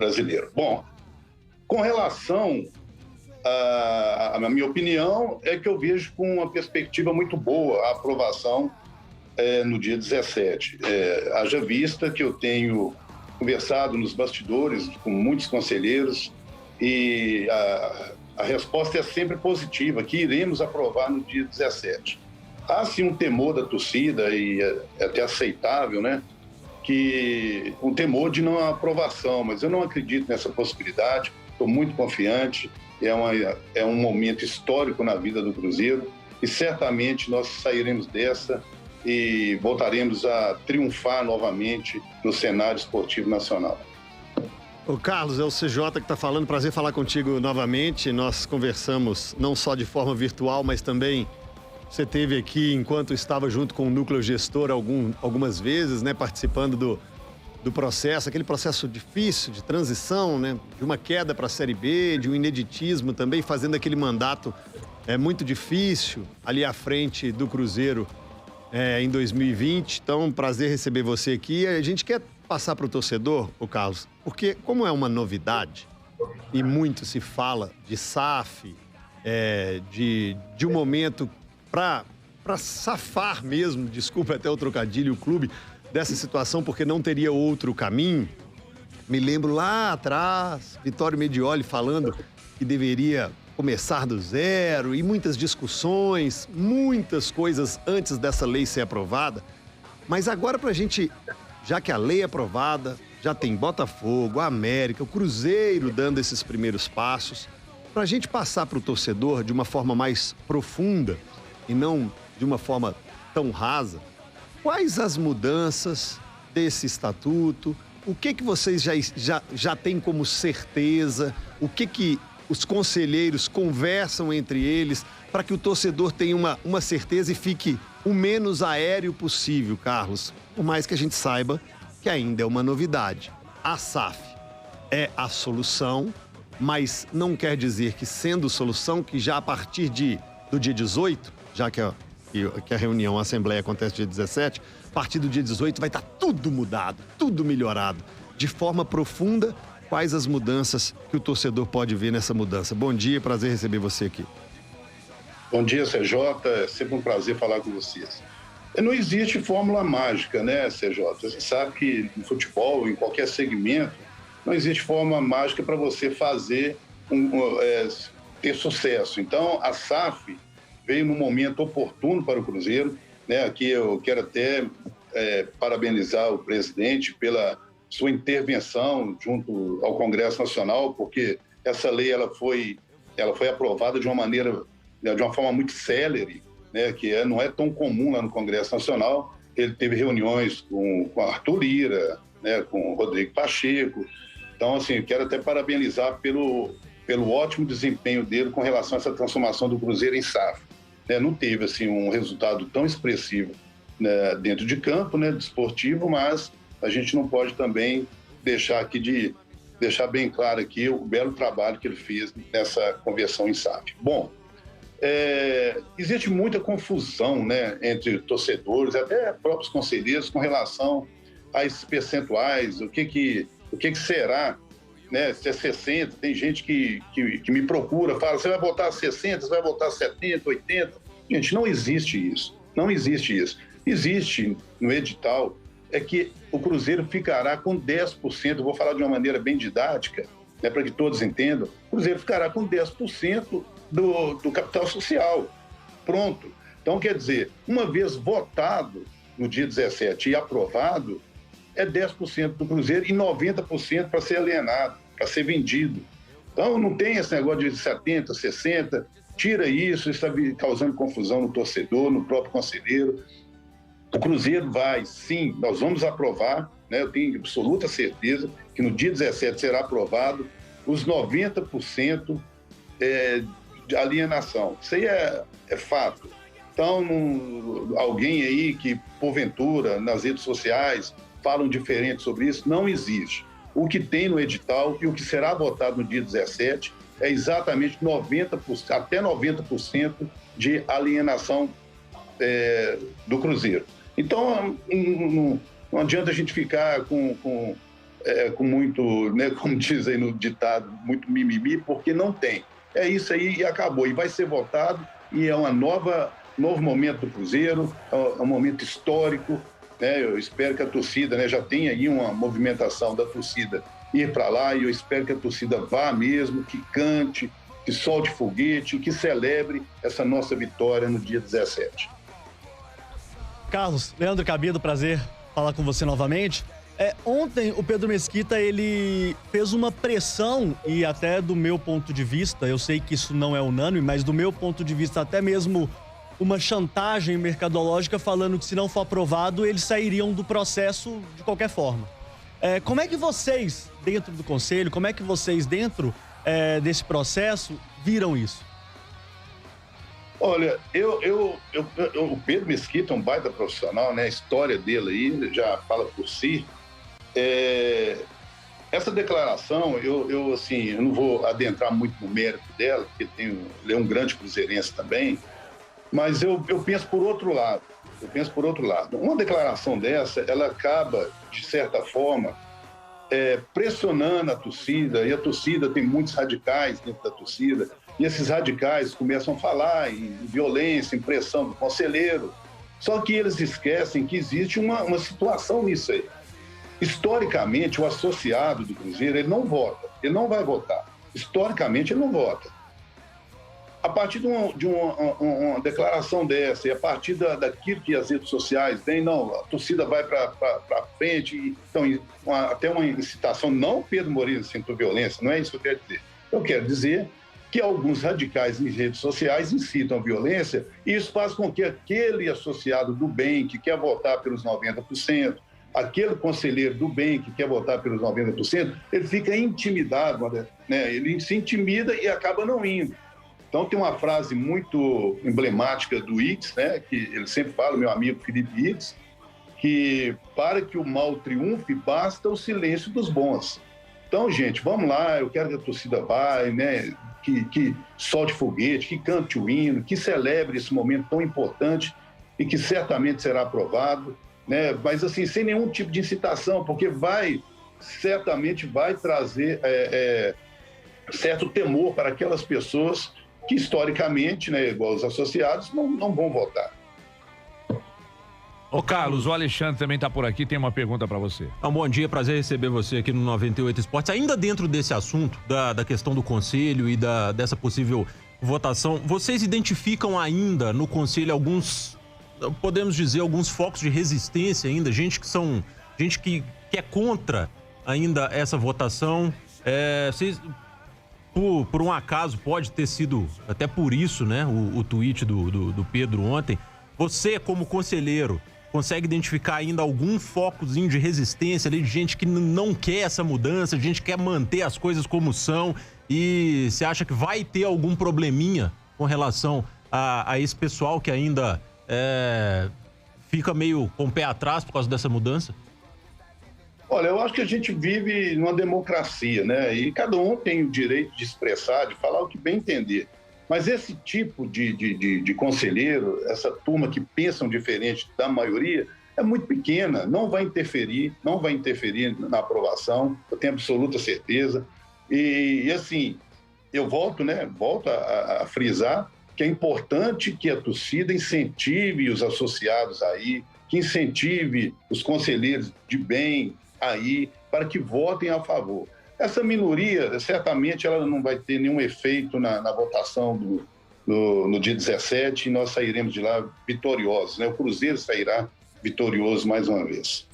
brasileiro. Bom, com relação a minha opinião é que eu vejo com uma perspectiva muito boa a aprovação no dia 17. Haja vista que eu tenho conversado nos bastidores com muitos conselheiros e a resposta é sempre positiva, que iremos aprovar no dia 17. Há sim um temor da torcida, e é até aceitável, né? Que um temor de não aprovação, mas eu não acredito nessa possibilidade, estou muito confiante, é um momento histórico na vida do Cruzeiro e certamente nós sairemos dessa e voltaremos a triunfar novamente no cenário esportivo nacional. Ô Carlos, é o CJ que está falando, prazer falar contigo novamente. Nós conversamos não só de forma virtual, mas também você esteve aqui enquanto estava junto com o núcleo gestor algumas vezes, né, participando do processo, aquele processo difícil de transição, né, de uma queda para a Série B, de um ineditismo também, fazendo aquele mandato muito difícil ali à frente do Cruzeiro em 2020. Então, prazer receber você aqui. A gente quer passar para o torcedor, ô Carlos, porque como é uma novidade e muito se fala de SAF, de um momento para safar mesmo, desculpa até o trocadilho, o clube, dessa situação, porque não teria outro caminho. Me lembro lá atrás, Vitório Medioli falando que deveria começar do zero e muitas discussões, muitas coisas antes dessa lei ser aprovada. Mas agora pra gente, já que a lei é aprovada, já tem Botafogo, América, o Cruzeiro dando esses primeiros passos, pra gente passar pro torcedor de uma forma mais profunda e não de uma forma tão rasa, quais as mudanças desse estatuto? O que vocês já têm como certeza? O que os conselheiros conversam entre eles para que o torcedor tenha uma certeza e fique o menos aéreo possível, Carlos? Por mais que a gente saiba que ainda é uma novidade. A SAF é a solução, mas não quer dizer que, sendo solução, que já a partir do dia 18, já que a reunião, a Assembleia acontece dia 17, a partir do dia 18 vai estar tudo mudado, tudo melhorado. De forma profunda, quais as mudanças que o torcedor pode ver nessa mudança? Bom dia, prazer receber você aqui. Bom dia, CJ, é sempre um prazer falar com vocês. Não existe fórmula mágica, né, CJ? Você sabe que no futebol, em qualquer segmento, não existe fórmula mágica para você fazer ter sucesso. Então, a SAF veio num momento oportuno para o Cruzeiro, né? Aqui eu quero até parabenizar o presidente pela sua intervenção junto ao Congresso Nacional, porque essa lei ela foi aprovada de uma forma muito célere, né? Que não é tão comum lá no Congresso Nacional. Ele teve reuniões com Arthur Lira, né? Com o Rodrigo Pacheco. Então, assim, eu quero até parabenizar pelo ótimo desempenho dele com relação a essa transformação do Cruzeiro em SAF. Não teve assim, um resultado tão expressivo, né, dentro de campo, né, desportivo, mas a gente não pode também deixar bem claro aqui o belo trabalho que ele fez nessa conversão em SAF. Bom, existe muita confusão, né, entre torcedores, até próprios conselheiros, com relação a esses percentuais, o que será, né, se é 60, tem gente que me procura, fala, você vai votar 60, você vai votar 70, 80? Gente, não existe isso, não existe isso. Existe no edital que o Cruzeiro ficará com 10%, vou falar de uma maneira bem didática, né, para que todos entendam, o Cruzeiro ficará com 10% do capital social, pronto. Então, quer dizer, uma vez votado no dia 17 e aprovado, é 10% do Cruzeiro e 90% para ser alienado, para ser vendido. Então, não tem esse negócio de 70%, 60%, tira isso está causando confusão no torcedor, no próprio conselheiro. O Cruzeiro vai, sim, nós vamos aprovar, né? Eu tenho absoluta certeza que no dia 17 será aprovado os 90% de alienação. Isso aí é fato. Então, alguém aí que, porventura, nas redes sociais, falam diferente sobre isso, não existe. O que tem no edital e o que será votado no dia 17 é exatamente 90%, até 90% de alienação do Cruzeiro. Então, não adianta a gente ficar com com muito, né, como diz aí no ditado, muito mimimi, porque não tem. É isso aí e acabou. E vai ser votado e é novo momento do Cruzeiro, é um momento histórico, né? Eu espero que a torcida, né, já tenha aí uma movimentação da torcida ir para lá e eu espero que a torcida vá mesmo, que cante, que solte foguete, que celebre essa nossa vitória no dia 17. Carlos, Leandro Cabido, prazer falar com você novamente. Ontem o Pedro Mesquita, ele fez uma pressão e até do meu ponto de vista, eu sei que isso não é unânime, mas do meu ponto de vista até mesmo uma chantagem mercadológica falando que se não for aprovado eles sairiam do processo de qualquer forma. Como é que vocês, dentro do conselho, como é que vocês dentro desse processo viram isso? Olha, o Pedro Mesquita é um baita profissional, né? A história dele aí já fala por si. Essa declaração, eu não vou adentrar muito no mérito dela, porque ele é um grande cruzeirense também, mas eu penso por outro lado. Uma declaração dessa, ela acaba, de certa forma, pressionando a torcida, e a torcida tem muitos radicais dentro da torcida, e esses radicais começam a falar em violência, em pressão do conselheiro, só que eles esquecem que existe uma situação nisso aí. Historicamente, o associado do Cruzeiro, ele não vota, ele não vai votar. Historicamente, ele não vota. A partir de uma declaração dessa e a partir daquilo que as redes sociais têm, não, a torcida vai para frente, então, até uma incitação, não Pedro Moreira sentou violência, não é isso que eu quero dizer. Eu quero dizer que alguns radicais em redes sociais incitam violência e isso faz com que aquele associado do bem que quer votar pelos 90%, aquele conselheiro do bem que quer votar pelos 90%, ele fica intimidado, né? Ele se intimida e acaba não indo. Então tem uma frase muito emblemática do Ix, né? Que ele sempre fala, meu amigo Felipe Ix, que para que o mal triunfe, basta o silêncio dos bons. Então, gente, vamos lá, eu quero que a torcida vá, né? Que solte foguete, que cante o hino, que celebre esse momento tão importante e que certamente será aprovado, né? Mas assim, sem nenhum tipo de incitação, porque certamente vai trazer certo temor para aquelas pessoas que historicamente, né, igual os associados, não vão votar. Ô Carlos, o Alexandre também está por aqui, tem uma pergunta para você. Bom dia, prazer receber você aqui no 98 Esportes. Ainda dentro desse assunto, da questão do conselho e dessa possível votação, vocês identificam ainda no conselho podemos dizer, alguns focos de resistência ainda, gente que é contra ainda essa votação? Por um acaso, pode ter sido até por isso, né, o tweet do Pedro ontem. Você, como conselheiro, consegue identificar ainda algum focozinho de resistência ali, de gente que não quer essa mudança, de gente que quer manter as coisas como são, e você acha que vai ter algum probleminha com relação a esse pessoal que ainda fica meio com o pé atrás por causa dessa mudança? Olha, eu acho que a gente vive numa democracia, né? E cada um tem o direito de expressar, de falar o que bem entender. Mas esse tipo de conselheiro, essa turma que pensam diferente da maioria, é muito pequena, não vai interferir na aprovação, eu tenho absoluta certeza. E assim, eu volto a frisar que é importante que a torcida incentive os associados aí, que incentive os conselheiros de bem aí, para que votem a favor. Essa minoria, certamente, ela não vai ter nenhum efeito na votação no dia 17 e nós sairemos de lá vitoriosos, né? O Cruzeiro sairá vitorioso mais uma vez.